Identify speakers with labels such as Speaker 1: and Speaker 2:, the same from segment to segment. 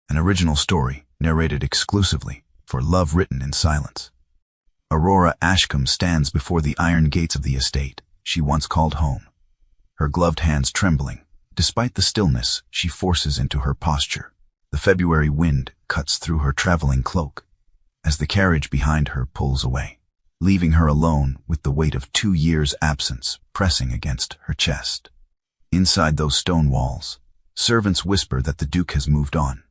Speaker 1: an original story narrated exclusively for Love Written in Silence. Aurore Ashcombe stands before the iron gates of the estate she once called home, her gloved hands trembling. Despite the stillness she forces into her posture, the February wind cuts through her traveling cloak as the carriage behind her pulls away, leaving her alone with the weight of 2 years' absence pressing against her chest. Inside those stone walls, servants whisper that the Duke has moved on,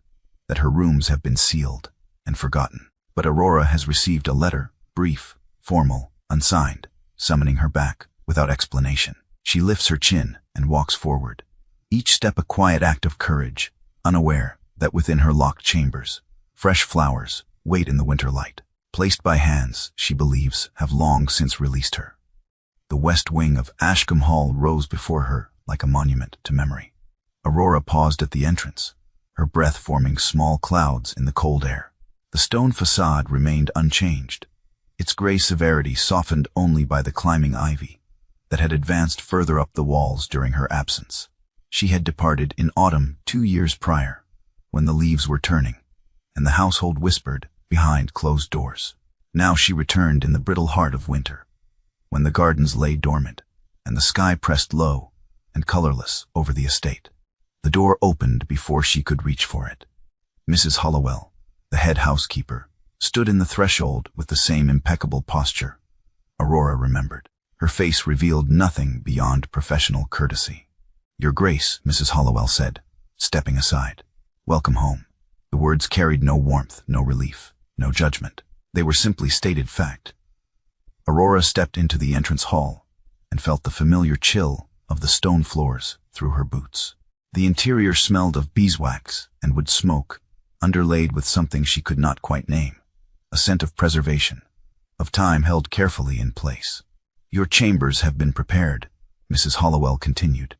Speaker 1: that her rooms have been sealed and forgotten. But Aurora has received a letter, brief, formal, unsigned, summoning her back without explanation. She lifts her chin and walks forward, each step a quiet act of courage, unaware that within her locked chambers, fresh flowers wait in the winter light, placed by hands she believes have long since released her. The west wing of Ashcombe Hall rose before her like a monument to memory. Aurora paused at the entrance, her breath forming small clouds in the cold air. The stone facade remained unchanged, its gray severity softened only by the climbing ivy that had advanced further up the walls during her absence. She had departed in autumn 2 years prior, when the leaves were turning, and the household whispered behind closed doors. Now she returned in the brittle heart of winter, when the gardens lay dormant, and the sky pressed low and colorless over the estate. The door opened before she could reach for it. Mrs. Hollowell, the head housekeeper, stood in the threshold with the same impeccable posture Aurora remembered. Her face revealed nothing beyond professional courtesy. "Your Grace," Mrs. Hollowell said, stepping aside. "Welcome home." The words carried no warmth, no relief, no judgment. They were simply stated fact. Aurora stepped into the entrance hall and felt the familiar chill of the stone floors through her boots. The interior smelled of beeswax and wood smoke, underlaid with something she could not quite name, a scent of preservation, of time held carefully in place. "Your chambers have been prepared," Mrs. Hollowell continued,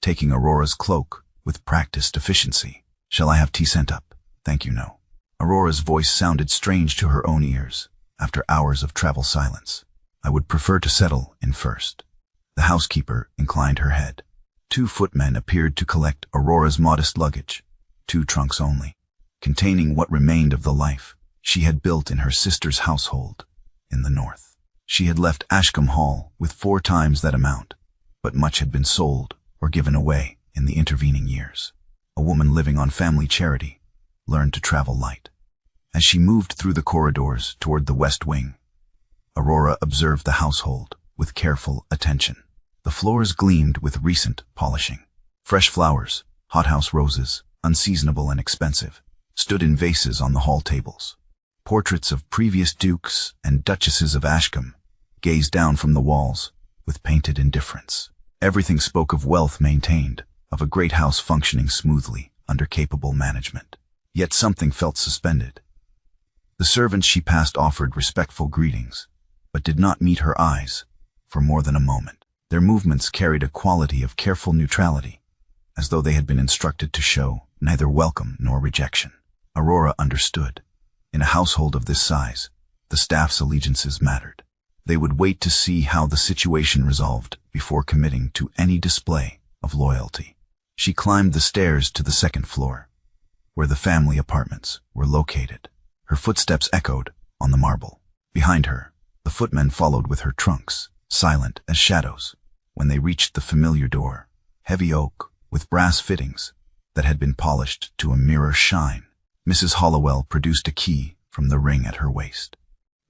Speaker 1: taking Aurora's cloak with practiced efficiency. "Shall I have tea sent up?" "Thank you, no." Aurora's voice sounded strange to her own ears after hours of travel silence. "I would prefer to settle in first." The housekeeper inclined her head. 2 footmen appeared to collect Aurora's modest luggage, 2 trunks only, containing what remained of the life she had built in her sister's household in the north. She had left Ashcombe Hall with 4 times that amount, but much had been sold or given away in the intervening years. A woman living on family charity learned to travel light. As she moved through the corridors toward the west wing, Aurora observed the household with careful attention. The floors gleamed with recent polishing. Fresh flowers, hothouse roses, unseasonable and expensive, stood in vases on the hall tables. Portraits of previous dukes and duchesses of Ashcombe gazed down from the walls with painted indifference. Everything spoke of wealth maintained, of a great house functioning smoothly under capable management. Yet something felt suspended. The servants she passed offered respectful greetings, but did not meet her eyes for more than a moment. Their movements carried a quality of careful neutrality, as though they had been instructed to show neither welcome nor rejection. Aurora understood. In a household of this size, the staff's allegiances mattered. They would wait to see how the situation resolved before committing to any display of loyalty. She climbed the stairs to the 2nd floor, where the family apartments were located. Her footsteps echoed on the marble. Behind her, the footmen followed with her trunks, silent as shadows. When they reached the familiar door, heavy oak with brass fittings that had been polished to a mirror shine, Mrs. Hollowell produced a key from the ring at her waist.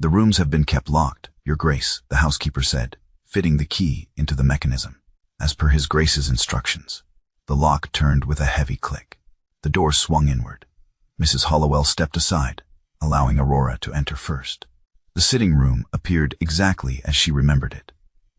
Speaker 1: "The rooms have been kept locked, Your Grace," the housekeeper said, fitting the key into the mechanism. As per His Grace's instructions, the lock turned with a heavy click. The door swung inward. Mrs. Hollowell stepped aside, allowing Aurora to enter first. The sitting room appeared exactly as she remembered it,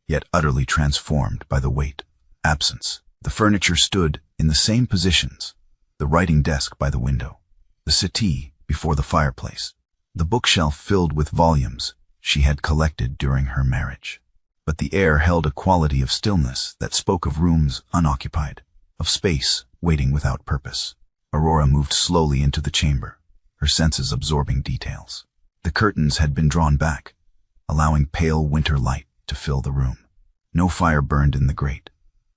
Speaker 1: yet utterly transformed by the weight, absence. The furniture stood in the same positions, the writing desk by the window, the settee before the fireplace, the bookshelf filled with volumes she had collected during her marriage. But the air held a quality of stillness that spoke of rooms unoccupied, of space waiting without purpose. Aurora moved slowly into the chamber, her senses absorbing details. The curtains had been drawn back, allowing pale winter light to fill the room. No fire burned in the grate,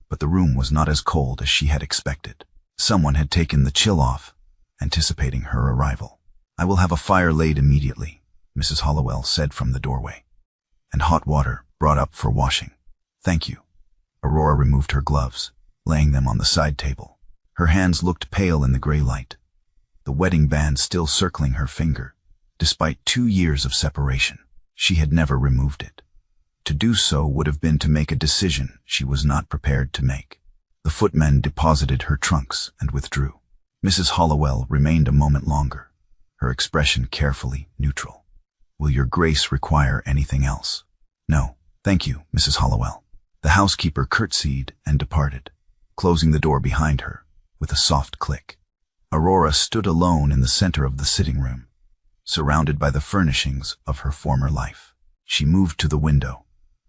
Speaker 1: but the room was not as cold as she had expected. Someone had taken the chill off anticipating her arrival. "I will have a fire laid immediately," Mrs. Hollowell said from the doorway, "and hot water brought up for washing." "Thank you." Aurora removed her gloves, laying them on the side table. Her hands looked pale in the gray light, the wedding band still circling her finger. Despite 2 years of separation, she had never removed it. To do so would have been to make a decision she was not prepared to make. The footmen deposited her trunks and withdrew. Mrs. Hollowell remained a moment longer, her expression carefully neutral. "Will your grace require anything else?" "No, thank you, Mrs. Hollowell." The housekeeper curtsied and departed, closing the door behind her with a soft click. Aurora stood alone in the center of the sitting room, surrounded by the furnishings of her former life. She moved to the window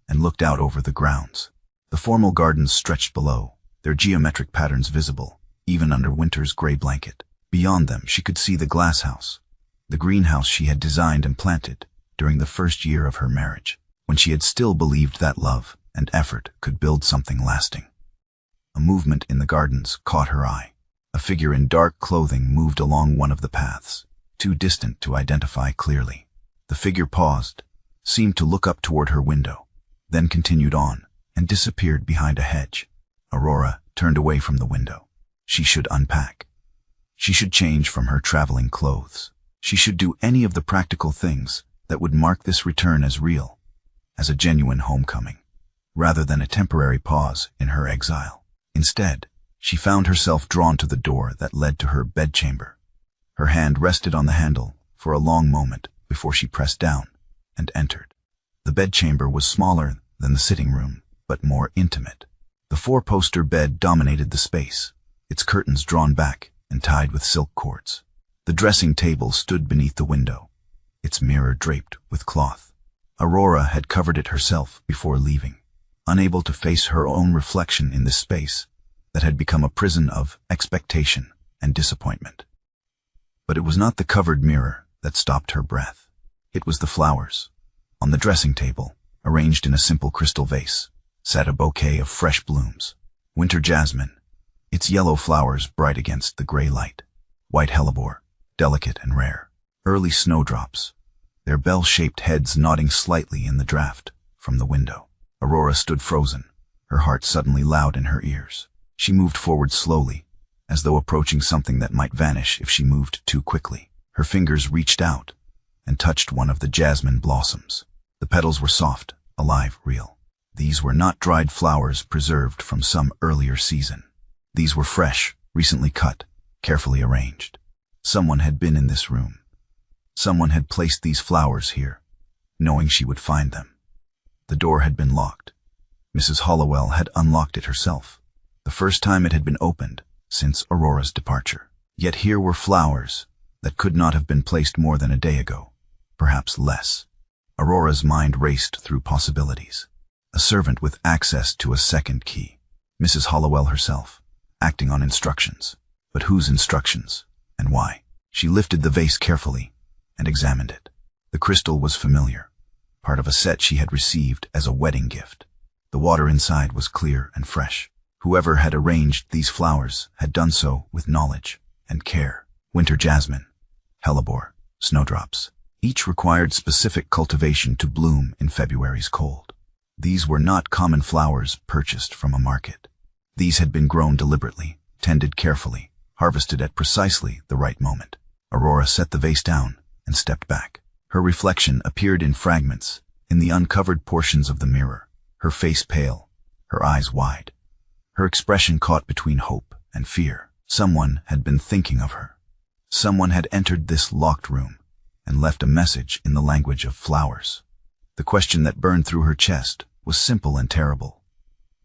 Speaker 1: and looked out over the grounds. The formal gardens stretched below, their geometric patterns visible, even under winter's gray blanket. Beyond them, she could see the glass house, the greenhouse she had designed and planted during the first year of her marriage, when she had still believed that love and effort could build something lasting. A movement in the gardens caught her eye. A figure in dark clothing moved along one of the paths, too distant to identify clearly. The figure paused, seemed to look up toward her window, then continued on and disappeared behind a hedge. Aurora turned away from the window. She should unpack. She should change from her traveling clothes. She should do any of the practical things that would mark this return as real, as a genuine homecoming, rather than a temporary pause in her exile. Instead, she found herself drawn to the door that led to her bedchamber. Her hand rested on the handle for a long moment before she pressed down and entered. The bedchamber was smaller than the sitting room, but more intimate. The 4-poster bed dominated the space, its curtains drawn back and tied with silk cords. The dressing table stood beneath the window, its mirror draped with cloth. Aurora had covered it herself before leaving, unable to face her own reflection in this space that had become a prison of expectation and disappointment. But it was not the covered mirror that stopped her breath. It was the flowers. On the dressing table, arranged in a simple crystal vase, sat a bouquet of fresh blooms. Winter jasmine, its yellow flowers bright against the gray light. White hellebore, delicate and rare. Early snowdrops, their bell-shaped heads nodding slightly in the draft from the window. Aurora stood frozen, her heart suddenly loud in her ears. She moved forward slowly, as though approaching something that might vanish if she moved too quickly. Her fingers reached out and touched one of the jasmine blossoms. The petals were soft, alive, real. These were not dried flowers preserved from some earlier season. These were fresh, recently cut, carefully arranged. Someone had been in this room. Someone had placed these flowers here, knowing she would find them. The door had been locked. Mrs. Hollowell had unlocked it herself, the first time it had been opened since Aurora's departure. Yet here were flowers that could not have been placed more than a day ago, perhaps less. Aurora's mind raced through possibilities. A servant with access to a second key. Mrs. Hollowell herself, acting on instructions. But whose instructions, and why? She lifted the vase carefully and examined it. The crystal was familiar, part of a set she had received as a wedding gift. The water inside was clear and fresh. Whoever had arranged these flowers had done so with knowledge and care. Winter jasmine, hellebore, snowdrops. Each required specific cultivation to bloom in February's cold. These were not common flowers purchased from a market. These had been grown deliberately, tended carefully, harvested at precisely the right moment. Aurora set the vase down and stepped back. Her reflection appeared in fragments in the uncovered portions of the mirror, her face pale, her eyes wide. Her expression caught between hope and fear. Someone had been thinking of her. Someone had entered this locked room and left a message in the language of flowers. The question that burned through her chest was simple and terrible.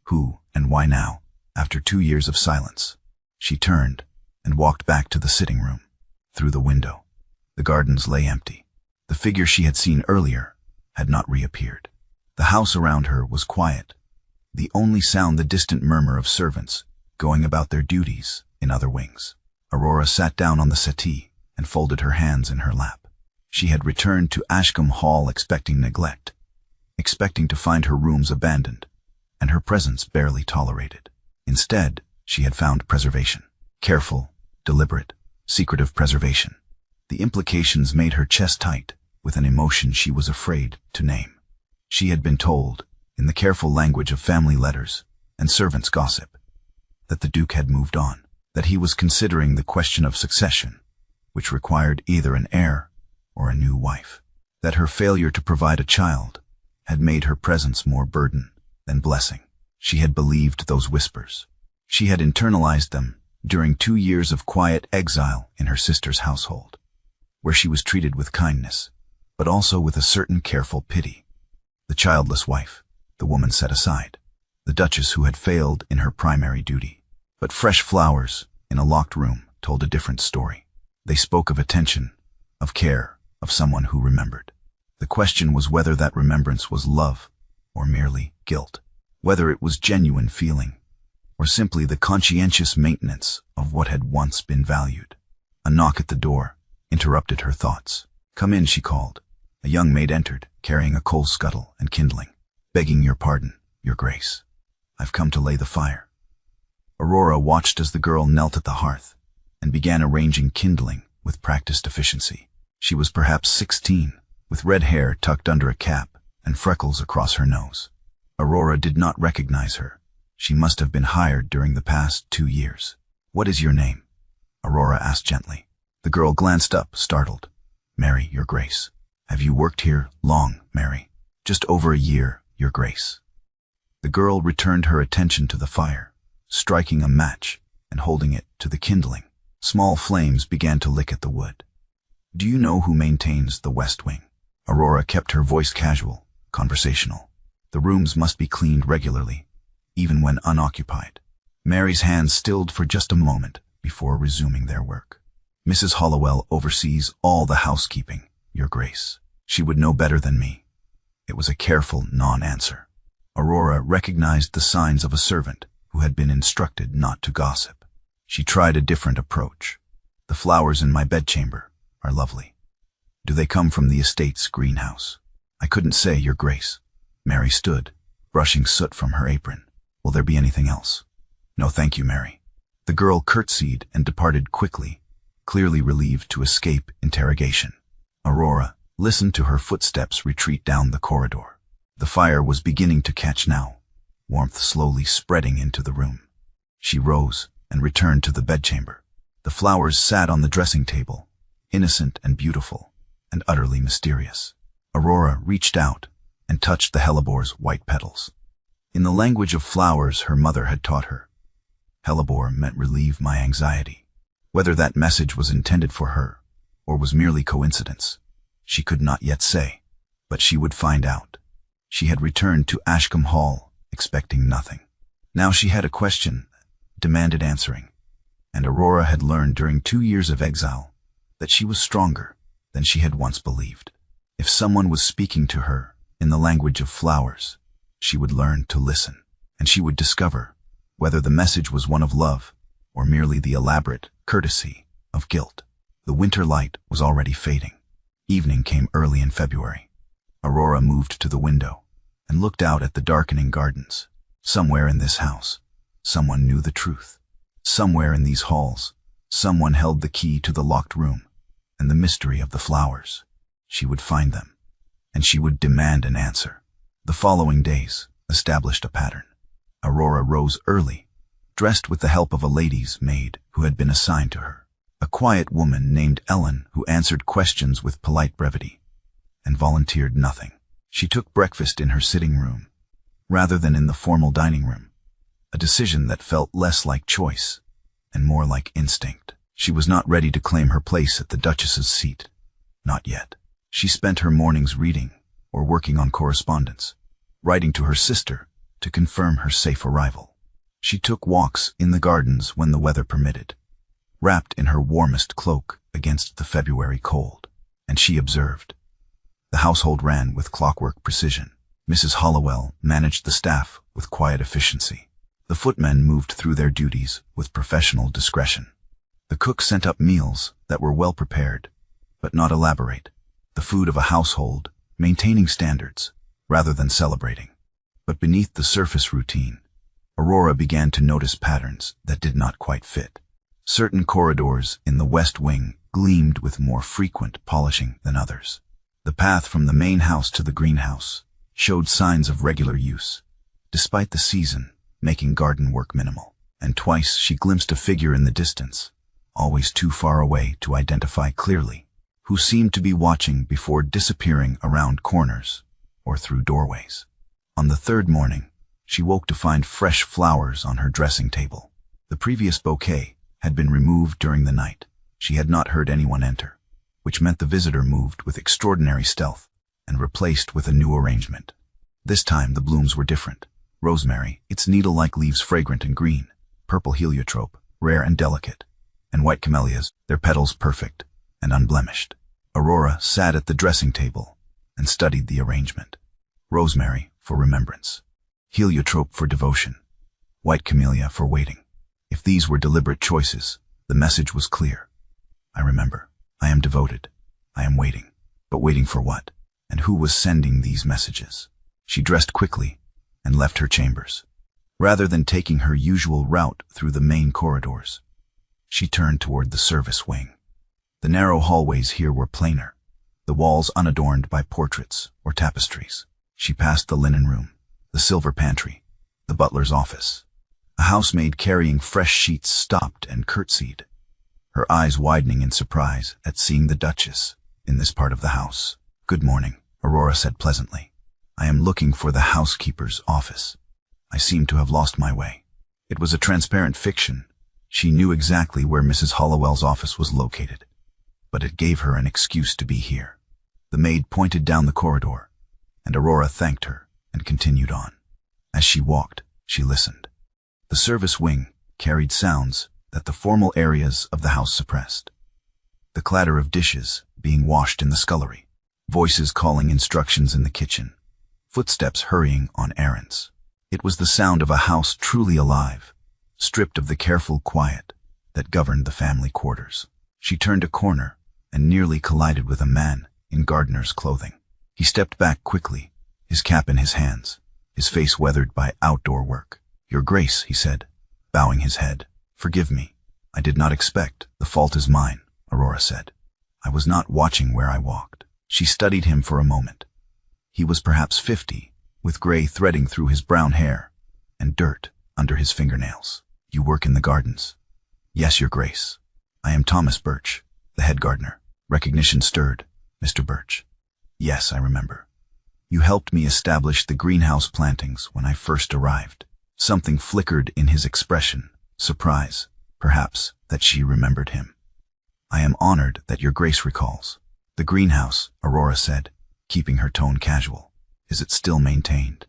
Speaker 1: Who and why now, after 2 years of silence? She turned and walked back to the sitting room. Through the window, the gardens lay empty. The figure she had seen earlier had not reappeared. The house around her was quiet, the only sound the distant murmur of servants going about their duties in other wings. Aurora sat down on the settee and folded her hands in her lap. She had returned to Ashcombe Hall expecting neglect, expecting to find her rooms abandoned, and her presence barely tolerated. Instead, she had found preservation, careful, deliberate, secretive preservation. The implications made her chest tight with an emotion she was afraid to name. She had been told, in the careful language of family letters and servants' gossip, that the Duke had moved on, that he was considering the question of succession, which required either an heir or a new wife, that her failure to provide a child had made her presence more burden than blessing. She had believed those whispers. She had internalized them during 2 years of quiet exile in her sister's household, where she was treated with kindness, but also with a certain careful pity. The childless wife, the woman set aside, the Duchess who had failed in her primary duty. But fresh flowers in a locked room told a different story. They spoke of attention, of care, of someone who remembered. The question was whether that remembrance was love or merely guilt, whether it was genuine feeling or simply the conscientious maintenance of what had once been valued. A knock at the door interrupted her thoughts. "Come in," she called. A young maid entered, carrying a coal scuttle and kindling. "Begging your pardon, Your Grace. I've come to lay the fire." Aurora watched as the girl knelt at the hearth and began arranging kindling with practiced efficiency. She was perhaps 16, with red hair tucked under a cap and freckles across her nose. Aurora did not recognize her. She must have been hired during the past 2 years. "What is your name?" Aurora asked gently. The girl glanced up, startled. "Mary, Your Grace." "Have you worked here long, Mary?" "Just over a year, Your Grace." The girl returned her attention to the fire, striking a match and holding it to the kindling. Small flames began to lick at the wood. "Do you know who maintains the West Wing?" Aurora kept her voice casual, conversational. "The rooms must be cleaned regularly, even when unoccupied." Mary's hands stilled for just a moment before resuming their work. "Mrs. Hollowell oversees all the housekeeping, Your Grace. She would know better than me." It was a careful non-answer. Aurora recognized the signs of a servant who had been instructed not to gossip. She tried a different approach. "The flowers in my bedchamber are lovely. Do they come from the estate's greenhouse?" "I couldn't say, Your Grace." Mary stood, brushing soot from her apron. "Will there be anything else?" "No, thank you, Mary." The girl curtsied and departed quickly, clearly relieved to escape interrogation. Aurora listened to her footsteps retreat down the corridor. The fire was beginning to catch now, warmth slowly spreading into the room. She rose and returned to the bedchamber. The flowers sat on the dressing table, innocent and beautiful, and utterly mysterious. Aurora reached out and touched the hellebor's white petals. In the language of flowers her mother had taught her, hellebore meant relieve my anxiety. Whether that message was intended for her, or was merely coincidence, she could not yet say, but she would find out. She had returned to Ashcombe Hall, expecting nothing. Now she had a question, demanded answering, and Aurora had learned during 2 years of exile that she was stronger than she had once believed. If someone was speaking to her in the language of flowers, she would learn to listen, and she would discover whether the message was one of love or merely the elaborate courtesy of guilt. The winter light was already fading. Evening came early in February. Aurora moved to the window and looked out at the darkening gardens. Somewhere in this house, someone knew the truth. Somewhere in these halls, someone held the key to the locked room and the mystery of the flowers. She would find them, and she would demand an answer. The following days established a pattern. Aurora rose early, dressed with the help of a lady's maid who had been assigned to her. A quiet woman named Ellen who answered questions with polite brevity and volunteered nothing. She took breakfast in her sitting room, rather than in the formal dining room, a decision that felt less like choice and more like instinct. She was not ready to claim her place at the Duchess's seat. Not yet. She spent her mornings reading or working on correspondence, writing to her sister to confirm her safe arrival. She took walks in the gardens when the weather permitted, wrapped in her warmest cloak against the February cold, and she observed. The household ran with clockwork precision. Mrs. Hollowell managed the staff with quiet efficiency. The footmen moved through their duties with professional discretion. The cook sent up meals that were well prepared, but not elaborate. The food of a household, maintaining standards, rather than celebrating. But beneath the surface routine, Aurora began to notice patterns that did not quite fit. Certain corridors in the west wing gleamed with more frequent polishing than others. The path from the main house to the greenhouse showed signs of regular use, despite the season making garden work minimal. And twice she glimpsed a figure in the distance, always too far away to identify clearly, who seemed to be watching before disappearing around corners or through doorways. On the third morning, she woke to find fresh flowers on her dressing table. The previous bouquet had been removed during the night. She had not heard anyone enter, which meant the visitor moved with extraordinary stealth and replaced with a new arrangement. This time the blooms were different. Rosemary, its needle-like leaves fragrant and green, purple heliotrope, rare and delicate, and white camellias, their petals perfect and unblemished. Aurora sat at the dressing table and studied the arrangement. Rosemary for remembrance, heliotrope for devotion, white camellia for waiting. If these were deliberate choices, the message was clear. I remember. I am devoted. I am waiting. But waiting for what? And who was sending these messages? She dressed quickly and left her chambers. Rather than taking her usual route through the main corridors, she turned toward the service wing. The narrow hallways here were plainer, the walls unadorned by portraits or tapestries. She passed the linen room, the silver pantry, the butler's office. A housemaid carrying fresh sheets stopped and curtsied, her eyes widening in surprise at seeing the Duchess in this part of the house. "Good morning," Aurora said pleasantly. "I am looking for the housekeeper's office. I seem to have lost my way." It was a transparent fiction. She knew exactly where Mrs. Hollowell's office was located, but it gave her an excuse to be here. The maid pointed down the corridor, and Aurora thanked her and continued on. As she walked, she listened. The service wing carried sounds that the formal areas of the house suppressed. The clatter of dishes being washed in the scullery, voices calling instructions in the kitchen, footsteps hurrying on errands. It was the sound of a house truly alive, stripped of the careful quiet that governed the family quarters. She turned a corner and nearly collided with a man in gardener's clothing. He stepped back quickly, his cap in his hands, his face weathered by outdoor work. "Your Grace," he said, bowing his head. "Forgive me. I did not expect. The fault is mine," Aurora said. "I was not watching where I walked." She studied him for a moment. He was perhaps 50, with gray threading through his brown hair and dirt under his fingernails. "You work in the gardens?" "Yes, Your Grace. I am Thomas Birch, the head gardener." Recognition stirred. "Mr. Birch. Yes, I remember. You helped me establish the greenhouse plantings when I first arrived." Something flickered in his expression, surprise, perhaps, that she remembered him. "I am honored that Your Grace recalls." "The greenhouse," Aurora said, keeping her tone casual. "Is it still maintained?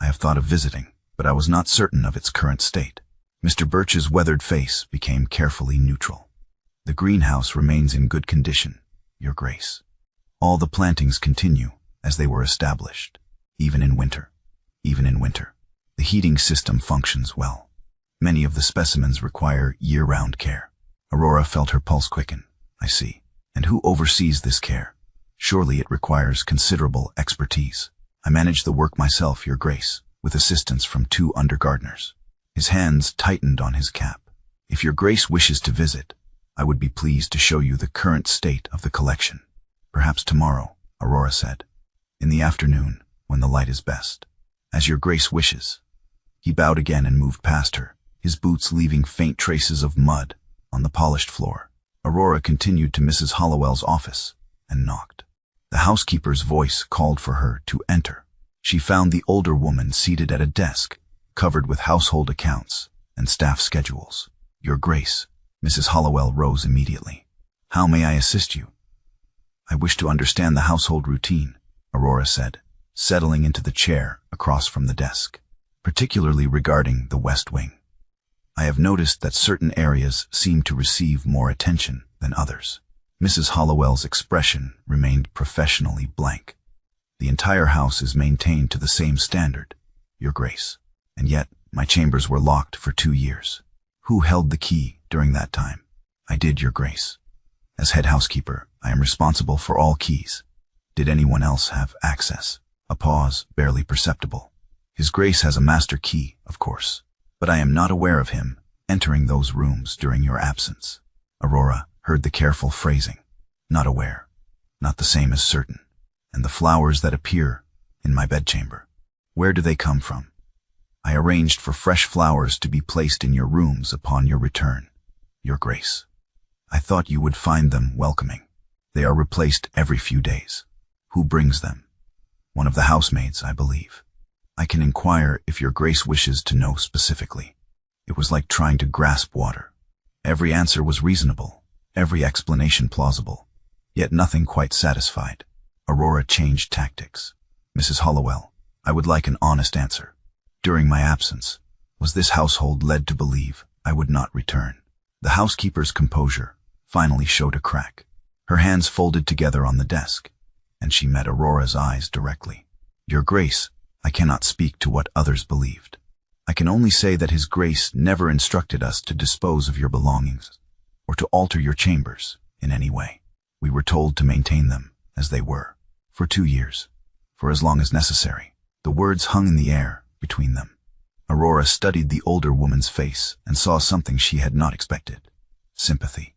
Speaker 1: I have thought of visiting, but I was not certain of its current state." Mr. Birch's weathered face became carefully neutral. "The greenhouse remains in good condition, Your Grace. All the plantings continue as they were established, even in winter. The heating system functions well. Many of the specimens require year-round care." Aurora felt her pulse quicken. "I see. And who oversees this care? Surely it requires considerable expertise." "I manage the work myself, Your Grace, with assistance from 2 under-gardeners." His hands tightened on his cap. "If Your Grace wishes to visit, I would be pleased to show you the current state of the collection." "Perhaps tomorrow," Aurora said. "In the afternoon, when the light is best." "As Your Grace wishes." He bowed again and moved past her, his boots leaving faint traces of mud on the polished floor. Aurora continued to Mrs. Hollowell's office and knocked. The housekeeper's voice called for her to enter. She found the older woman seated at a desk, covered with household accounts and staff schedules. "Your Grace." Mrs. Hollowell rose immediately. "How may I assist you?" "I wish to understand the household routine," Aurora said, settling into the chair across from the desk, "particularly regarding the West Wing. I have noticed that certain areas seem to receive more attention than others." Mrs. Hollowell's expression remained professionally blank. "The entire house is maintained to the same standard, Your Grace, and yet my chambers were locked for 2 years. Who held the key during that time?" "I did, Your Grace. As head housekeeper, I am responsible for all keys." "Did anyone else have access?" A pause, barely perceptible. "His Grace has a master key, of course, but I am not aware of him entering those rooms during your absence. Aurora heard the careful phrasing. Not aware, not the same as certain. And the flowers that appear in my bedchamber. Where do they come from? I arranged for fresh flowers to be placed in your rooms upon your return, Your Grace. I thought you would find them welcoming. They are replaced every few days. Who brings them? One of the housemaids, I believe. I can inquire if Your Grace wishes to know specifically. It was like trying to grasp water. Every answer was reasonable, every explanation plausible, yet nothing quite satisfied. Aurora changed tactics. Mrs. Hollowell, I would like an honest answer. During my absence, was this household led to believe I would not return? The housekeeper's composure finally showed a crack. Her hands folded together on the desk, and she met Aurora's eyes directly. Your Grace, I cannot speak to what others believed. I can only say that His Grace never instructed us to dispose of your belongings or to alter your chambers in any way. We were told to maintain them as they were, for 2 years, for as long as necessary. The words hung in the air between them. Aurora studied the older woman's face and saw something she had not expected. Sympathy.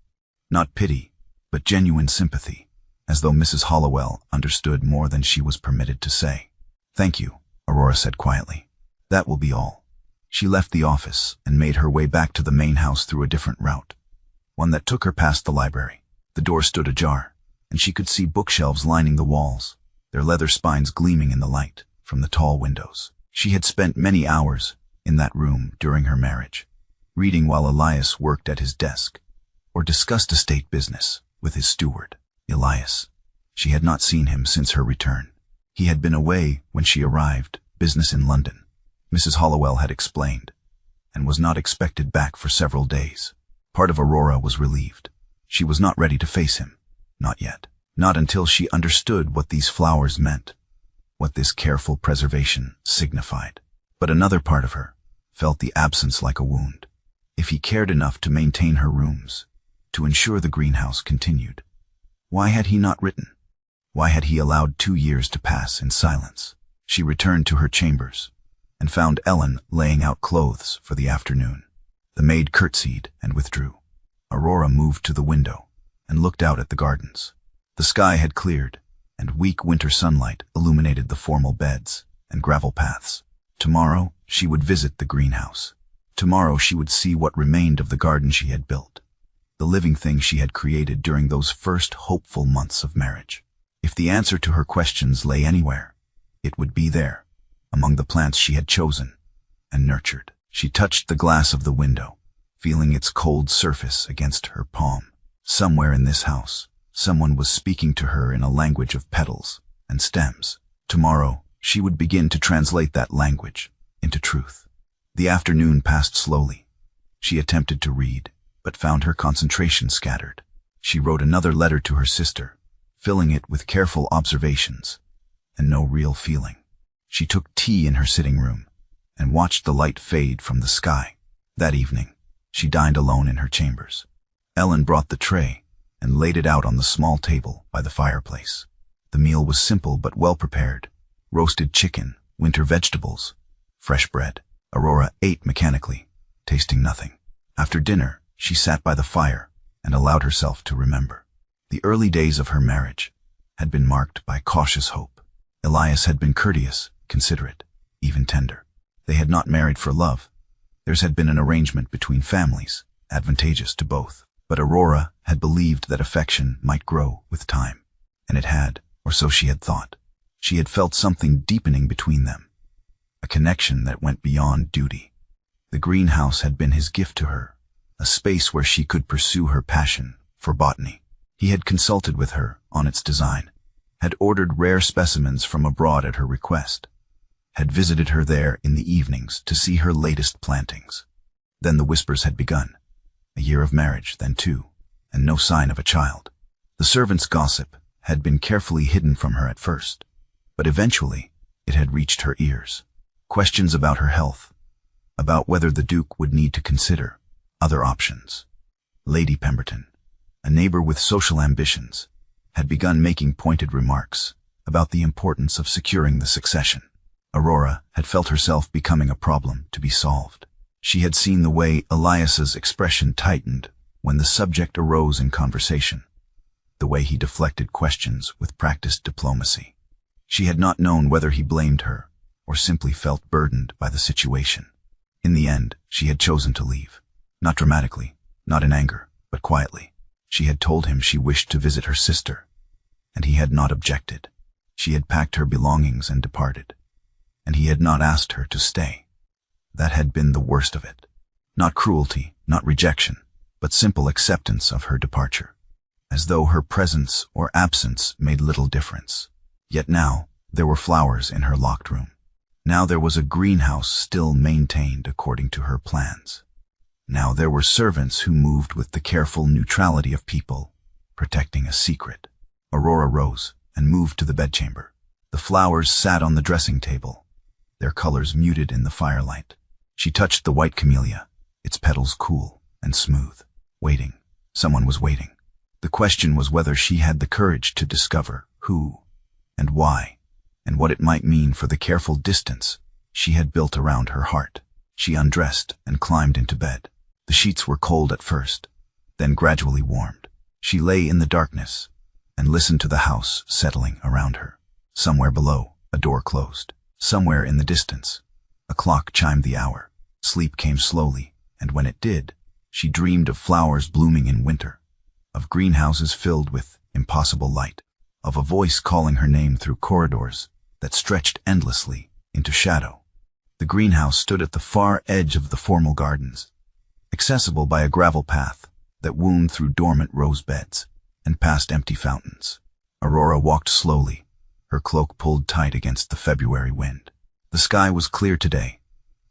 Speaker 1: Not pity, but genuine sympathy, as though Mrs. Hollowell understood more than she was permitted to say. Thank you, Aurora said quietly. That will be all. She left the office and made her way back to the main house through a different route, one that took her past the library. The door stood ajar, and she could see bookshelves lining the walls, their leather spines gleaming in the light from the tall windows. She had spent many hours in that room during her marriage, reading while Elias worked at his desk, or discussed estate business with his steward, Elias. She had not seen him since her return. He had been away when she arrived, business in London, Mrs. Hollowell had explained, and was not expected back for several days. Part of Aurora was relieved. She was not ready to face him. Not yet. Not until she understood what these flowers meant, what this careful preservation signified. But another part of her felt the absence like a wound. If he cared enough to maintain her rooms, to ensure the greenhouse continued, why had he not written? Why had he allowed 2 years to pass in silence? She returned to her chambers and found Ellen laying out clothes for the afternoon. The maid curtsied and withdrew. Aurora moved to the window and looked out at the gardens. The sky had cleared, and weak winter sunlight illuminated the formal beds and gravel paths. Tomorrow she would visit the greenhouse. Tomorrow she would see what remained of the garden she had built, the living thing she had created during those first hopeful months of marriage. If the answer to her questions lay anywhere, it would be there, among the plants she had chosen and nurtured. She touched the glass of the window, feeling its cold surface against her palm. Somewhere in this house, someone was speaking to her in a language of petals and stems. Tomorrow, she would begin to translate that language into truth. The afternoon passed slowly. She attempted to read, but found her concentration scattered. She wrote another letter to her sister, filling it with careful observations and no real feeling. She took tea in her sitting room and watched the light fade from the sky. That evening, she dined alone in her chambers. Ellen brought the tray and laid it out on the small table by the fireplace. The meal was simple but well prepared. Roasted chicken, winter vegetables, fresh bread. Aurora ate mechanically, tasting nothing. After dinner, she sat by the fire and allowed herself to remember. The early days of her marriage had been marked by cautious hope. Elias had been courteous, considerate, even tender. They had not married for love. Theirs had been an arrangement between families, advantageous to both. But Aurora had believed that affection might grow with time. And it had, or so she had thought. She had felt something deepening between them, a connection that went beyond duty. The greenhouse had been his gift to her, a space where she could pursue her passion for botany. He had consulted with her on its design, had ordered rare specimens from abroad at her request, had visited her there in the evenings to see her latest plantings. Then the whispers had begun. A year of marriage, then 2, and no sign of a child. The servants' gossip had been carefully hidden from her at first, but eventually it had reached her ears. Questions about her health, about whether the Duke would need to consider other options. Lady Pemberton, a neighbor with social ambitions, had begun making pointed remarks about the importance of securing the succession. Aurora had felt herself becoming a problem to be solved. She had seen the way Elias's expression tightened when the subject arose in conversation, the way he deflected questions with practiced diplomacy. She had not known whether he blamed her or simply felt burdened by the situation. In the end, she had chosen to leave. Not dramatically, not in anger, but quietly. She had told him she wished to visit her sister, and he had not objected. She had packed her belongings and departed, and he had not asked her to stay. That had been the worst of it. Not cruelty, not rejection, but simple acceptance of her departure, as though her presence or absence made little difference. Yet now, there were flowers in her locked room. Now there was a greenhouse still maintained according to her plans. Now there were servants who moved with the careful neutrality of people, protecting a secret. Aurora rose and moved to the bedchamber. The flowers sat on the dressing table, their colors muted in the firelight. She touched the white camellia, its petals cool and smooth. Waiting. Someone was waiting. The question was whether she had the courage to discover who and why, and what it might mean for the careful distance she had built around her heart. She undressed and climbed into bed. The sheets were cold at first, then gradually warmed. She lay in the darkness and listened to the house settling around her. Somewhere below, a door closed. Somewhere in the distance, a clock chimed the hour. Sleep came slowly, and when it did, she dreamed of flowers blooming in winter, of greenhouses filled with impossible light, of a voice calling her name through corridors that stretched endlessly into shadow. The greenhouse stood at the far edge of the formal gardens, accessible by a gravel path that wound through dormant rose beds and past empty fountains. Aurora walked slowly, her cloak pulled tight against the February wind. The sky was clear today,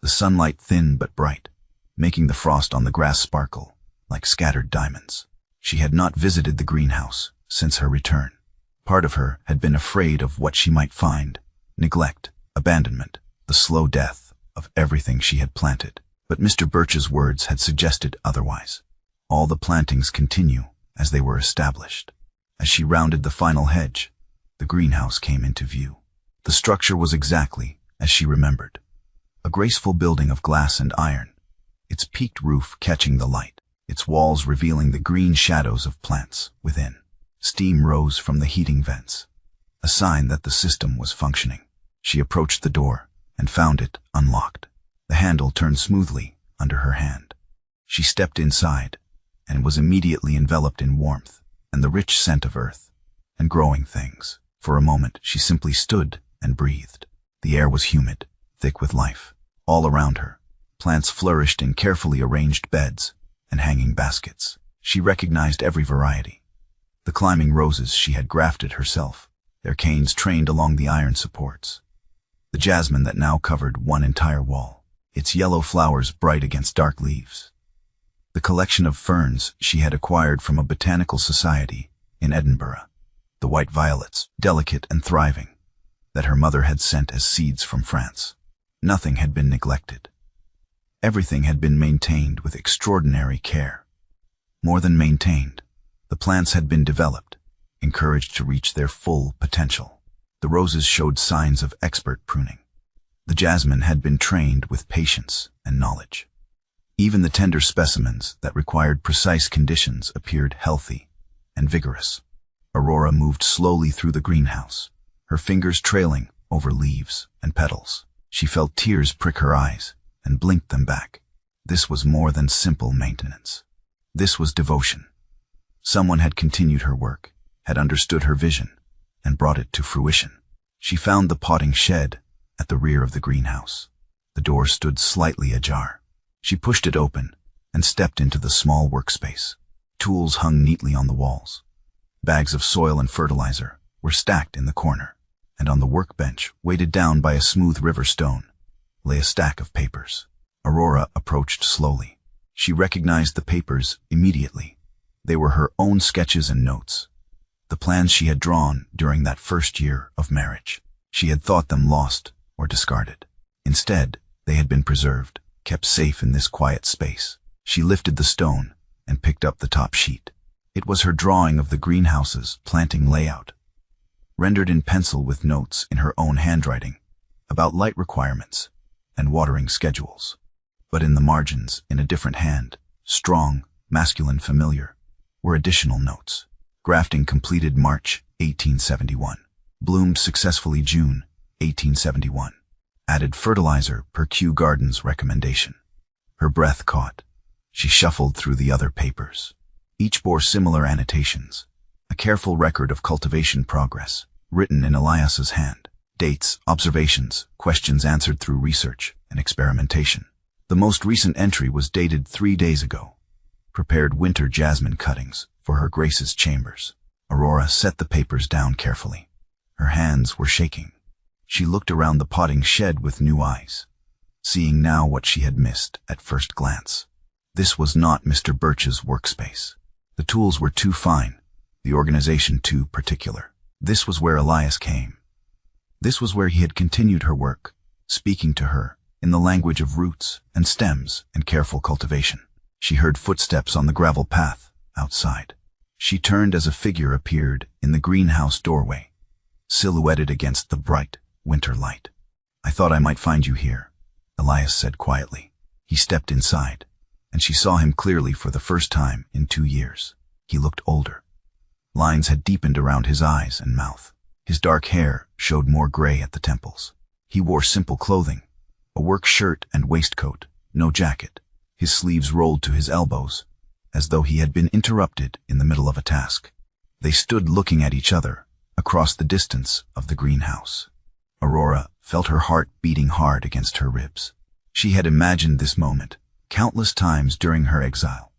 Speaker 1: the sunlight thin but bright, making the frost on the grass sparkle like scattered diamonds. She had not visited the greenhouse since her return. Part of her had been afraid of what she might find: neglect, abandonment, the slow death of everything she had planted. But Mr. Birch's words had suggested otherwise. All the plantings continue as they were established. As she rounded the final hedge, the greenhouse came into view. The structure was exactly as she remembered. A graceful building of glass and iron, its peaked roof catching the light, its walls revealing the green shadows of plants within. Steam rose from the heating vents, a sign that the system was functioning. She approached the door and found it unlocked. The handle turned smoothly under her hand. She stepped inside and was immediately enveloped in warmth and the rich scent of earth and growing things. For a moment, she simply stood and breathed. The air was humid, thick with life. All around her, plants flourished in carefully arranged beds and hanging baskets. She recognized every variety. The climbing roses she had grafted herself, their canes trained along the iron supports. The jasmine that now covered one entire wall, its yellow flowers bright against dark leaves. The collection of ferns she had acquired from a botanical society in Edinburgh. The white violets, delicate and thriving, that her mother had sent as seeds from France. Nothing had been neglected. Everything had been maintained with extraordinary care. More than maintained, the plants had been developed, encouraged to reach their full potential. The roses showed signs of expert pruning. The jasmine had been trained with patience and knowledge. Even the tender specimens that required precise conditions appeared healthy and vigorous. Aurora moved slowly through the greenhouse, her fingers trailing over leaves and petals. She felt tears prick her eyes and blinked them back. This was more than simple maintenance. This was devotion. Someone had continued her work, had understood her vision, and brought it to fruition. She found the potting shed at the rear of the greenhouse. The door stood slightly ajar. She pushed it open and stepped into the small workspace. Tools hung neatly on the walls. Bags of soil and fertilizer were stacked in the corner, and on the workbench, weighted down by a smooth river stone, lay a stack of papers. Aurora approached slowly. She recognized the papers immediately. They were her own sketches and notes, the plans she had drawn during that first year of marriage. She had thought them lost or discarded. Instead, they had been preserved, kept safe in this quiet space. She lifted the stone and picked up the top sheet. It was her drawing of the greenhouse's planting layout, rendered in pencil with notes in her own handwriting about light requirements and watering schedules. But in the margins, in a different hand, strong, masculine, familiar, were additional notes. Grafting completed March 1871. Bloomed successfully June 1871. Added fertilizer per Kew Gardens recommendation. Her breath caught. She shuffled through the other papers. Each bore similar annotations. A careful record of cultivation progress, written in Elias's hand. Dates, observations, questions answered through research and experimentation. The most recent entry was dated 3 days ago. Prepared winter jasmine cuttings for her Grace's chambers. Aurora set the papers down carefully. Her hands were shaking. She looked around the potting shed with new eyes, seeing now what she had missed at first glance. This was not Mr. Birch's workspace. The tools were too fine, the organization too particular. This was where Elias came. This was where he had continued her work, speaking to her in the language of roots and stems and careful cultivation. She heard footsteps on the gravel path outside. She turned as a figure appeared in the greenhouse doorway, silhouetted against the bright winter light. "I thought I might find you here," Elias said quietly. He stepped inside, and she saw him clearly for the first time in 2 years. He looked older. Lines had deepened around his eyes and mouth. His dark hair showed more gray at the temples. He wore simple clothing, a work shirt and waistcoat, no jacket. His sleeves rolled to his elbows, as though he had been interrupted in the middle of a task. They stood looking at each other across the distance of the greenhouse. Aurora felt her heart beating hard against her ribs. She had imagined this moment countless times during her exile,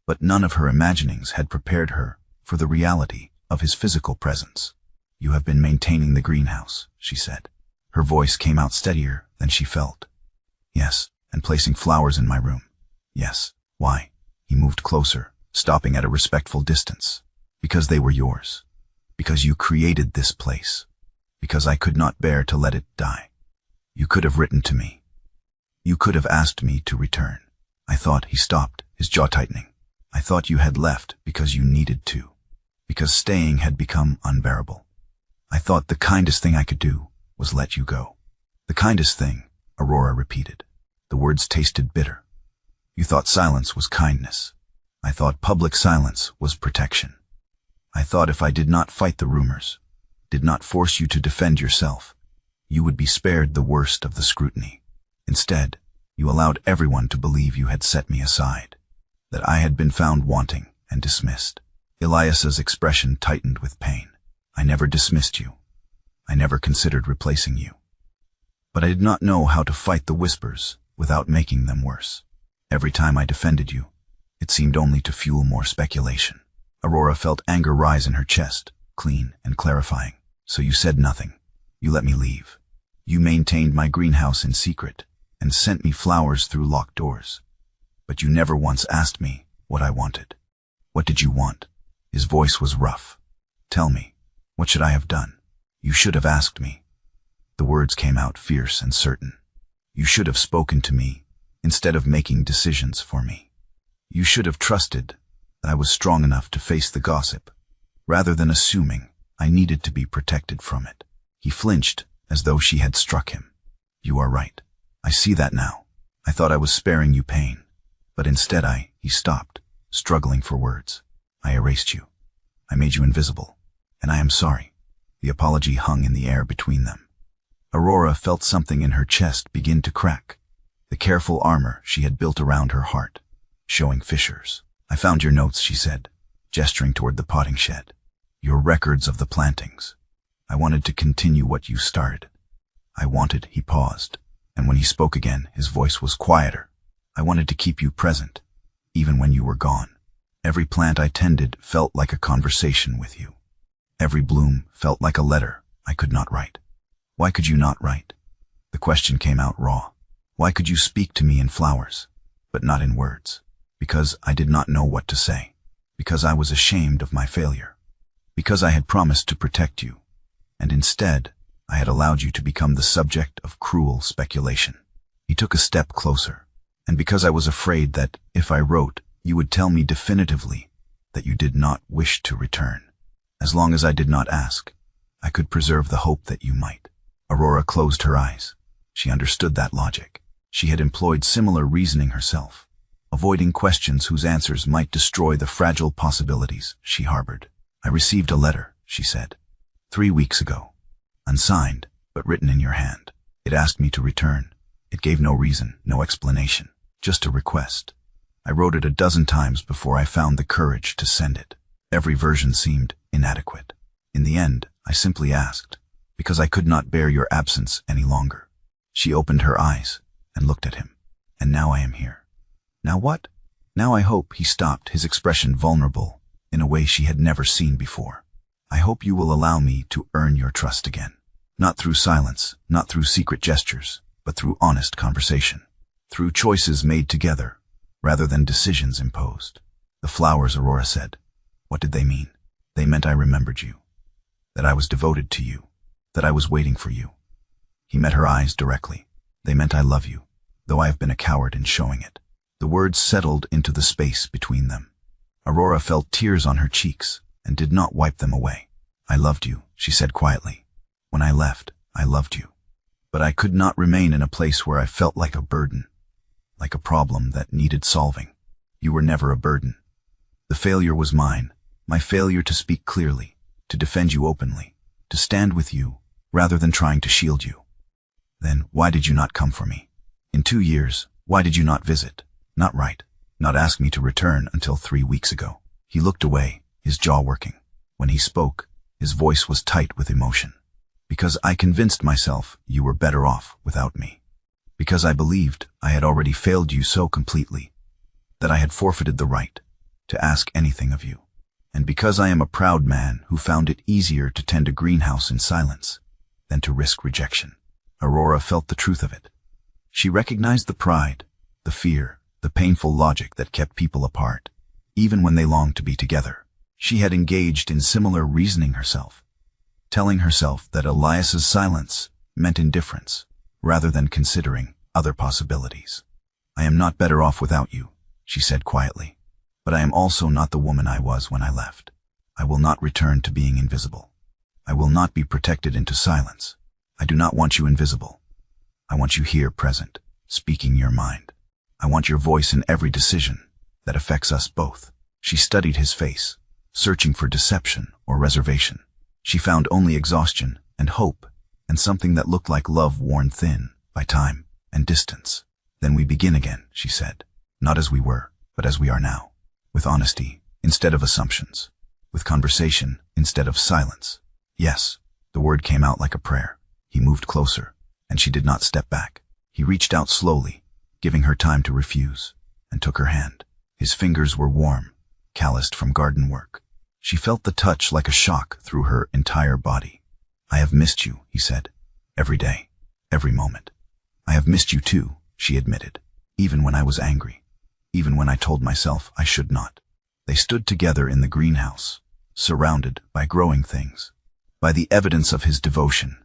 Speaker 1: but none of her imaginings had prepared her for the reality of his physical presence. "You have been maintaining the greenhouse," she said. Her voice came out steadier than she felt. "Yes, and placing flowers in my room." "Yes. Why?" He moved closer, stopping at a respectful distance. "Because they were yours. Because you created this place. Because I could not bear to let it die. You could have written to me. You could have asked me to return. I thought," he stopped, his jaw tightening. "I thought you had left because you needed to. Because staying had become unbearable. I thought the kindest thing I could do was let you go." "The kindest thing," Aurora repeated. The words tasted bitter. "You thought silence was kindness. I thought public silence was protection. I thought if I did not fight the rumors, did not force you to defend yourself, you would be spared the worst of the scrutiny. Instead, you allowed everyone to believe you had set me aside, that I had been found wanting and dismissed." Elias's expression tightened with pain. "I never dismissed you. I never considered replacing you. But I did not know how to fight the whispers without making them worse. Every time I defended you, it seemed only to fuel more speculation." Aurora felt anger rise in her chest, clean and clarifying. "So you said nothing. You let me leave. You maintained my greenhouse in secret and sent me flowers through locked doors. But you never once asked me what I wanted. What did you want?" His voice was rough. "Tell me, what should I have done? You should have asked me." The words came out fierce and certain. "You should have spoken to me instead of making decisions for me. You should have trusted that I was strong enough to face the gossip, rather than assuming I needed to be protected from it." He flinched as though she had struck him. "You are right. I see that now. I thought I was sparing you pain, but instead He stopped, struggling for words. "I erased you. I made you invisible, and I am sorry." The apology hung in the air between them. Aurora felt something in her chest begin to crack, the careful armor she had built around her heart, showing fissures. "I found your notes," she said, gesturing toward the potting shed. "Your records of the plantings. I wanted to continue what you started. I wanted," he paused, and when he spoke again, his voice was quieter. "I wanted to keep you present, even when you were gone. Every plant I tended felt like a conversation with you. Every bloom felt like a letter I could not write." "Why could you not write?" The question came out raw. "Why could you speak to me in flowers, but not in words?" "Because I did not know what to say. Because I was ashamed of my failure. Because I had promised to protect you, and instead I had allowed you to become the subject of cruel speculation." He took a step closer. "And because I was afraid that, if I wrote, you would tell me definitively that you did not wish to return. As long as I did not ask, I could preserve the hope that you might." Aurora closed her eyes. She understood that logic. She had employed similar reasoning herself, avoiding questions whose answers might destroy the fragile possibilities she harbored. "I received a letter," she said, 3 weeks ago. Unsigned, but written in your hand. It asked me to return. It gave no reason, no explanation, just a request. I wrote it a dozen times before I found the courage to send it. Every version seemed inadequate. In the end, I simply asked, because I could not bear your absence any longer." She opened her eyes and looked at him. "And now I am here." "Now what?" "Now I hope," he stopped, his expression vulnerable, in a way she had never seen before. "I hope you will allow me to earn your trust again. Not through silence, not through secret gestures, but through honest conversation. Through choices made together, rather than decisions imposed." "The flowers," Aurora said. "What did they mean?" "They meant I remembered you. That I was devoted to you. That I was waiting for you." He met her eyes directly. "They meant I love you, though I have been a coward in showing it." The words settled into the space between them. Aurora felt tears on her cheeks and did not wipe them away. "I loved you," she said quietly. "When I left, I loved you. But I could not remain in a place where I felt like a burden, like a problem that needed solving. You were never a burden. The failure was mine, my failure to speak clearly, to defend you openly, to stand with you, rather than trying to shield you. Then, why did you not come for me? In 2 years, why did you not visit? Not write, not ask me to return until 3 weeks ago?" He looked away, his jaw working. When he spoke, his voice was tight with emotion. "Because I convinced myself you were better off without me. Because I believed I had already failed you so completely that I had forfeited the right to ask anything of you. And because I am a proud man who found it easier to tend a greenhouse in silence than to risk rejection." Aurora felt the truth of it. She recognized the pride, the fear, the painful logic that kept people apart, even when they longed to be together. She had engaged in similar reasoning herself, telling herself that Elias's silence meant indifference, rather than considering other possibilities. "I am not better off without you," she said quietly, "but I am also not the woman I was when I left. I will not return to being invisible. I will not be protected into silence. I do not want you invisible. I want you here present, speaking your mind. I want your voice in every decision that affects us both." She studied his face, searching for deception or reservation. She found only exhaustion and hope and something that looked like love worn thin by time and distance. "Then we begin again," she said, "not as we were, but as we are now, with honesty instead of assumptions, with conversation instead of silence." "Yes," the word came out like a prayer. He moved closer, and she did not step back. He reached out slowly, giving her time to refuse, and took her hand. His fingers were warm, calloused from garden work. She felt the touch like a shock through her entire body. "I have missed you," he said, "every day, every moment." "I have missed you too," she admitted, "even when I was angry, even when I told myself I should not." They stood together in the greenhouse, surrounded by growing things, by the evidence of his devotion,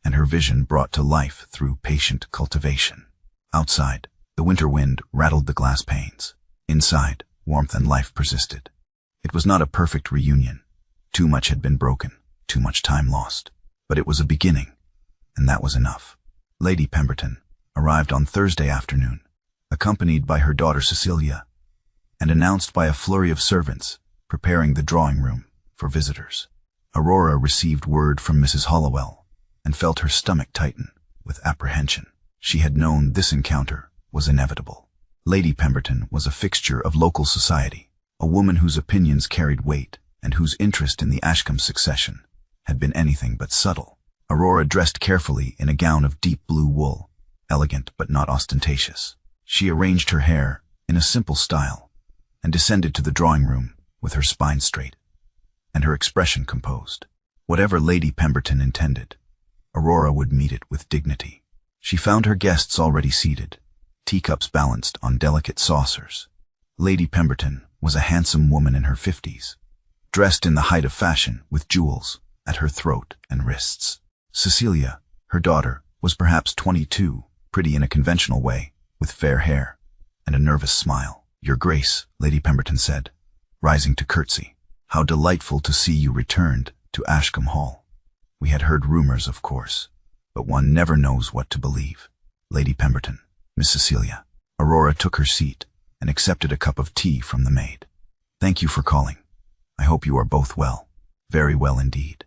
Speaker 1: and her vision brought to life through patient cultivation. Outside, the winter wind rattled the glass panes. Inside, warmth and life persisted. It was not a perfect reunion. Too much had been broken, too much time lost. But it was a beginning, and that was enough. Lady Pemberton arrived on Thursday afternoon, accompanied by her daughter Cecilia, and announced by a flurry of servants preparing the drawing room for visitors. Aurora received word from Mrs. Hollowell and felt her stomach tighten with apprehension. She had known this encounter was inevitable. Lady Pemberton was a fixture of local society, a woman whose opinions carried weight and whose interest in the Ashcombe succession had been anything but subtle. Aurora dressed carefully in a gown of deep blue wool, elegant but not ostentatious. She arranged her hair in a simple style and descended to the drawing room with her spine straight and her expression composed. Whatever Lady Pemberton intended, Aurora would meet it with dignity. She found her guests already seated, teacups balanced on delicate saucers. Lady Pemberton was a handsome woman in her 50s, dressed in the height of fashion with jewels at her throat and wrists. Cecilia, her daughter, was perhaps 22, pretty in a conventional way, with fair hair and a nervous smile. "Your Grace," Lady Pemberton said, rising to curtsy, "how delightful to see you returned to Ashcombe Hall. We had heard rumors, of course, but one never knows what to believe." Lady Pemberton, Miss Cecilia. Aurora took her seat and accepted a cup of tea from the maid. Thank you for calling. I hope you are both well. Very well indeed.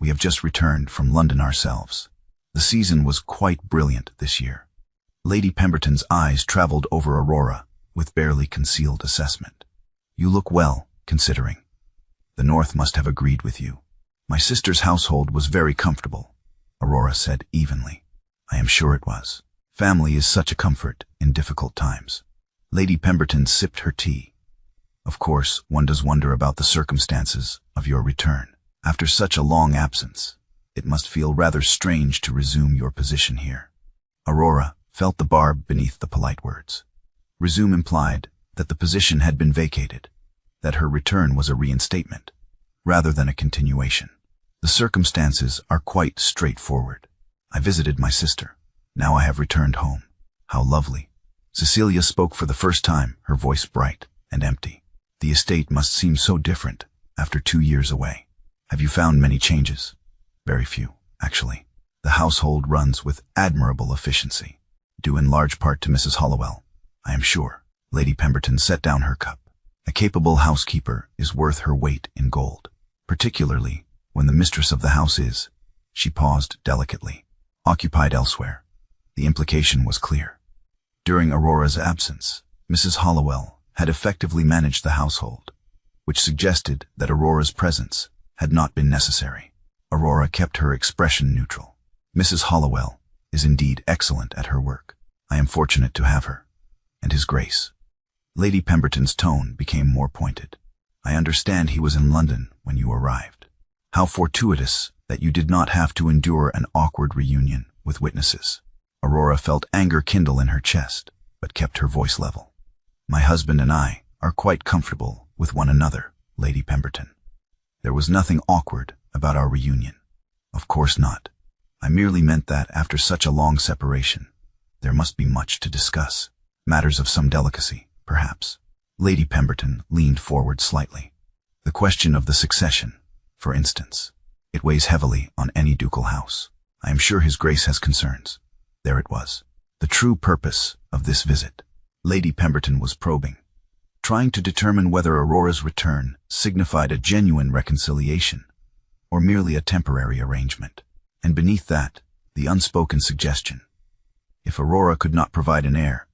Speaker 1: We have just returned from London ourselves. The season was quite brilliant this year. Lady Pemberton's eyes traveled over Aurora with barely concealed assessment. You look well, considering. The North must have agreed with you. My sister's household was very comfortable, Aurora said evenly. I am sure it was. Family is such a comfort in difficult times. Lady Pemberton sipped her tea. Of course, one does wonder about the circumstances of your return. After such a long absence, it must feel rather strange to resume your position here. Aurora felt the barb beneath the polite words. Resume implied that the position had been vacated, that her return was a reinstatement, rather than a continuation. The circumstances are quite straightforward. I visited my sister. Now I have returned home. How lovely. Cecilia spoke for the first time, her voice bright and empty. The estate must seem so different after 2 years away. Have you found many changes? Very few, actually. The household runs with admirable efficiency, due in large part to Mrs. Hollowell, I am sure. Lady Pemberton set down her cup. A capable housekeeper is worth her weight in gold, particularly when the mistress of the house is, she paused delicately, occupied elsewhere. The implication was clear. During Aurora's absence, Mrs. Hollowell had effectively managed the household, which suggested that Aurora's presence had not been necessary. Aurora kept her expression neutral. Mrs. Hollowell is indeed excellent at her work. I am fortunate to have her, and His Grace. Lady Pemberton's tone became more pointed. I understand he was in London when you arrived. How fortuitous that you did not have to endure an awkward reunion with witnesses. Aurora felt anger kindle in her chest, but kept her voice level. My husband and I are quite comfortable with one another, Lady Pemberton. There was nothing awkward about our reunion. Of course not. I merely meant that after such a long separation, there must be much to discuss. Matters of some delicacy, perhaps. Lady Pemberton leaned forward slightly. The question of the succession, for instance. It weighs heavily on any ducal house. I am sure His Grace has concerns. There it was. The true purpose of this visit. Lady Pemberton was probing, trying to determine whether Aurora's return signified a genuine reconciliation or merely a temporary arrangement. And beneath that, the unspoken suggestion. If Aurora could not provide an heir,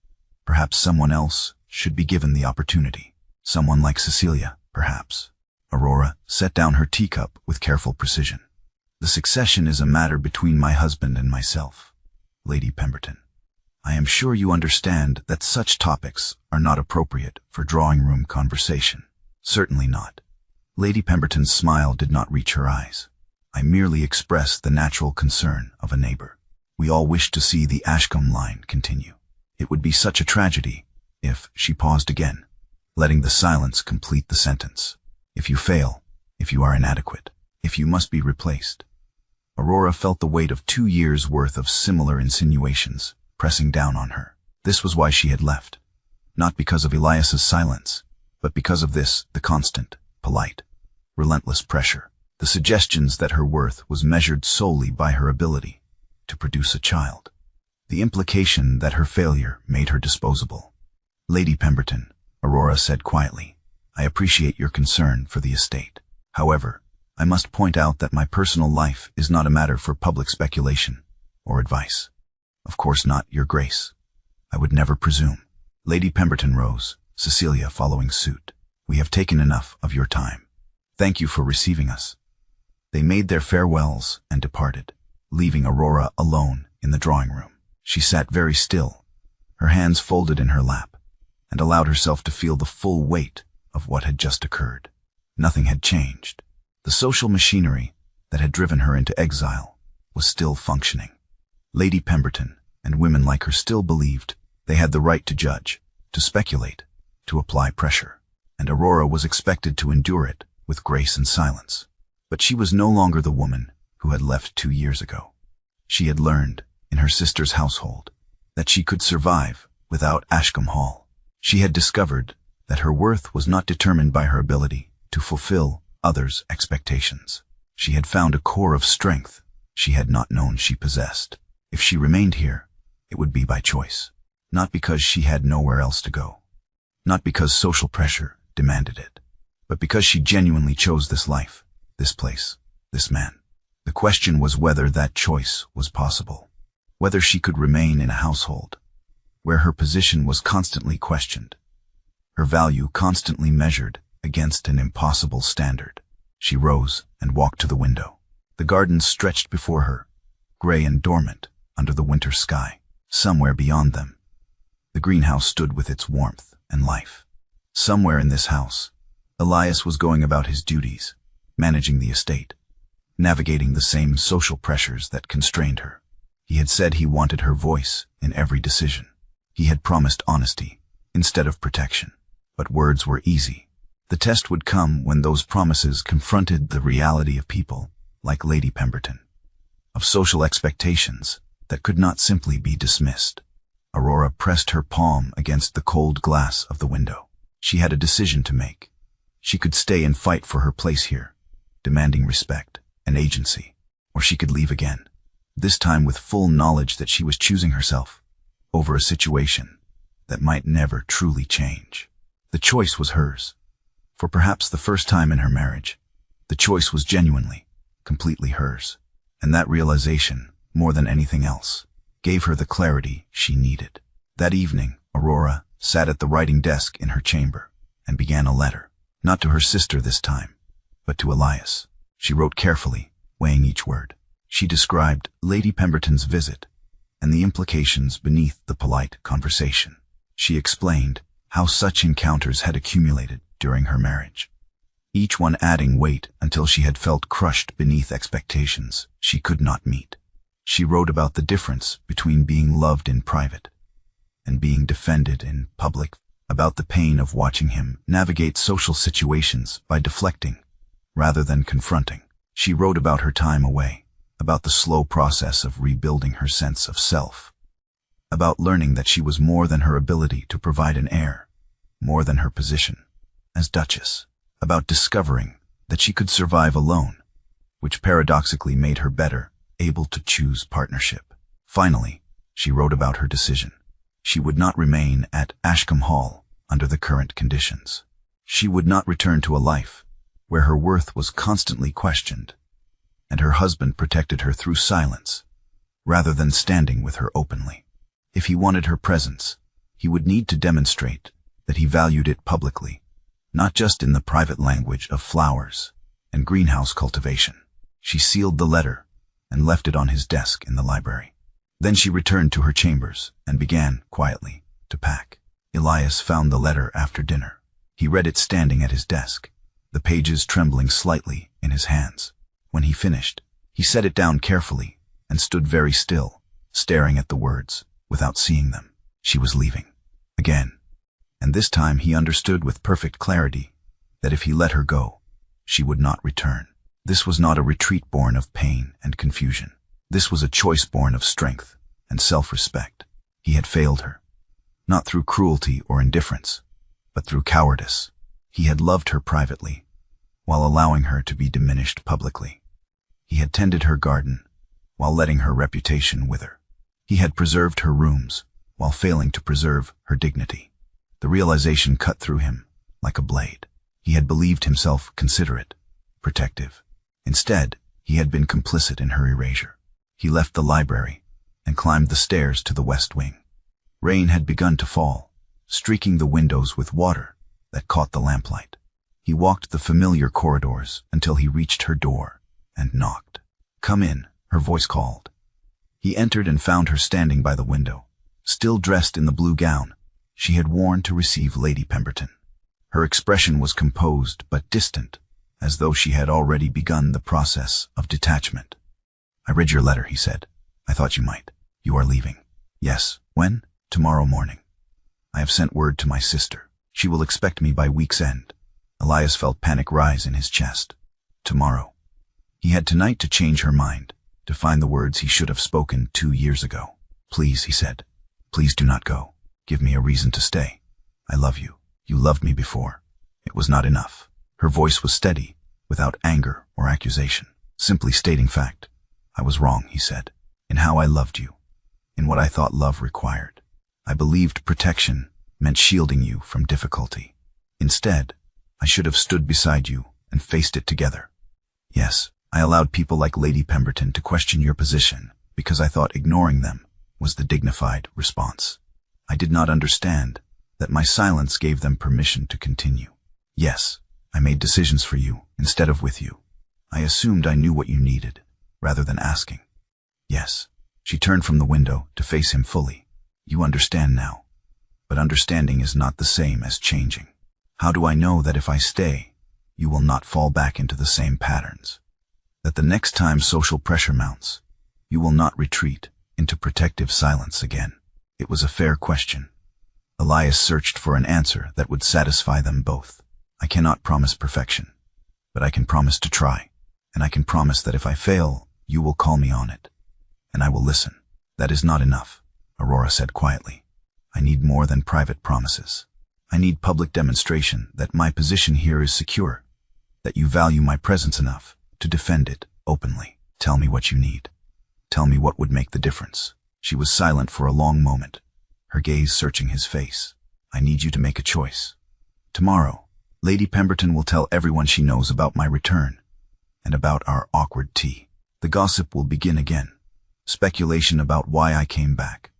Speaker 1: perhaps someone else should be given the opportunity. Someone like Cecilia, perhaps. Aurora set down her teacup with careful precision. The succession is a matter between my husband and myself, Lady Pemberton. I am sure you understand that such topics are not appropriate for drawing-room conversation. Certainly not. Lady Pemberton's smile did not reach her eyes. I merely expressed the natural concern of a neighbor. We all wish to see the Ashcombe line continue. It would be such a tragedy if, she paused again, letting the silence complete the sentence. If you fail, if you are inadequate, if you must be replaced. Aurora felt the weight of 2 years' worth of similar insinuations pressing down on her. This was why she had left. Not because of Elias's silence, but because of this, the constant, polite, relentless pressure. The suggestions that her worth was measured solely by her ability to produce a child. The implication that her failure made her disposable. Lady Pemberton, Aurora said quietly, I appreciate your concern for the estate. However, I must point out that my personal life is not a matter for public speculation or advice. Of course not, Your Grace. I would never presume. Lady Pemberton rose, Cecilia following suit. We have taken enough of your time. Thank you for receiving us. They made their farewells and departed, leaving Aurora alone in the drawing room. She sat very still, her hands folded in her lap, and allowed herself to feel the full weight of what had just occurred. Nothing had changed. The social machinery that had driven her into exile was still functioning. Lady Pemberton and women like her still believed they had the right to judge, to speculate, to apply pressure, and Aurora was expected to endure it with grace and silence. But she was no longer the woman who had left 2 years ago. She had learned, in her sister's household, that she could survive without Ashcombe Hall. She had discovered that her worth was not determined by her ability to fulfill others' expectations. She had found a core of strength she had not known she possessed. If she remained here, it would be by choice. not because she had nowhere else to go, not because social pressure demanded it, but because she genuinely chose this life, this place, this man. The question was whether that choice was possible, whether she could remain in a household where her position was constantly questioned, her value constantly measured against an impossible standard. She rose and walked to the window. The garden stretched before her, gray and dormant under the winter sky. Somewhere beyond them, the greenhouse stood with its warmth and life. Somewhere in this house, Elias was going about his duties, managing the estate, navigating the same social pressures that constrained her. He had said he wanted her voice in every decision. He had promised honesty instead of protection. But words were easy. The test would come when those promises confronted the reality of people like Lady Pemberton, of social expectations that could not simply be dismissed. Aurora pressed her palm against the cold glass of the window. She had a decision to make. She could stay and fight for her place here, demanding respect and agency, or she could leave again, this time with full knowledge that she was choosing herself over a situation that might never truly change. The choice was hers. For perhaps the first time in her marriage, the choice was genuinely, completely hers. And that realization, more than anything else, gave her the clarity she needed. That evening, Aurora sat at the writing desk in her chamber and began a letter, not to her sister this time, but to Elias. She wrote carefully, weighing each word. She described Lady Pemberton's visit and the implications beneath the polite conversation. She explained how such encounters had accumulated during her marriage, each one adding weight until she had felt crushed beneath expectations she could not meet. She wrote about the difference between being loved in private and being defended in public, about the pain of watching him navigate social situations by deflecting rather than confronting. She wrote about her time away, about the slow process of rebuilding her sense of self, about learning that she was more than her ability to provide an heir, more than her position as Duchess, about discovering that she could survive alone, which paradoxically made her better able to choose partnership. Finally, she wrote about her decision. She would not remain at Ashcombe Hall under the current conditions. She would not return to a life where her worth was constantly questioned, and her husband protected her through silence, rather than standing with her openly. If he wanted her presence, he would need to demonstrate that he valued it publicly, not just in the private language of flowers and greenhouse cultivation. She sealed the letter and left it on his desk in the library. Then she returned to her chambers and began, quietly, to pack. Elias found the letter after dinner. He read it standing at his desk, the pages trembling slightly in his hands. When he finished, he set it down carefully and stood very still, staring at the words, without seeing them. She was leaving. Again. And this time he understood with perfect clarity that if he let her go, she would not return. This was not a retreat born of pain and confusion. This was a choice born of strength and self-respect. He had failed her, not through cruelty or indifference, but through cowardice. He had loved her privately, while allowing her to be diminished publicly. He had tended her garden, while letting her reputation wither. He had preserved her rooms, while failing to preserve her dignity. The realization cut through him like a blade. He had believed himself considerate, protective. Instead, he had been complicit in her erasure. He left the library and climbed the stairs to the west wing. Rain had begun to fall, streaking the windows with water that caught the lamplight. He walked the familiar corridors until he reached her door and knocked. "Come in," her voice called. He entered and found her standing by the window, still dressed in the blue gown she had worn to receive Lady Pemberton. Her expression was composed but distant, as though she had already begun the process of detachment. "I read your letter," he said. "I thought you might. You are leaving." "Yes. When?" "Tomorrow morning. I have sent word to my sister. She will expect me by week's end." Elias felt panic rise in his chest. Tomorrow. He had tonight to change her mind, to find the words he should have spoken 2 years ago. "Please," he said. "Please do not go. Give me a reason to stay. I love you. You loved me before. It was not enough." Her voice was steady, without anger or accusation, simply stating fact. "I was wrong," he said, "in how I loved you, in what I thought love required. I believed protection meant shielding you from difficulty. Instead, I should have stood beside you and faced it together. Yes, I allowed people like Lady Pemberton to question your position because I thought ignoring them was the dignified response. I did not understand that my silence gave them permission to continue. Yes, I made decisions for you instead of with you. I assumed I knew what you needed, rather than asking. Yes, she turned from the window to face him fully. You understand now, but understanding is not the same as changing. How do I know that if I stay, you will not fall back into the same patterns? That the next time social pressure mounts, you will not retreat into protective silence again? It was a fair question. Elias searched for an answer that would satisfy them both. I cannot promise perfection, but I can promise to try, and I can promise that if I fail, you will call me on it, and I will listen. That is not enough, Aurora said quietly. I need more than private promises. I need public demonstration that my position here is secure, that you value my presence enough to defend it openly. Tell me what you need. Tell me what would make the difference. She was silent for a long moment, her gaze searching his face. I need you to make a choice. Tomorrow, Lady Pemberton will tell everyone she knows about my return and about our awkward tea. The gossip will begin again. Speculation about why I came back,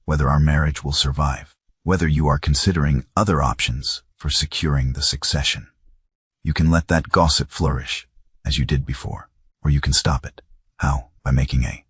Speaker 1: whether our marriage will survive, whether you are considering other options for securing the succession. You can let that gossip flourish, as you did before, or you can stop it. How? By making a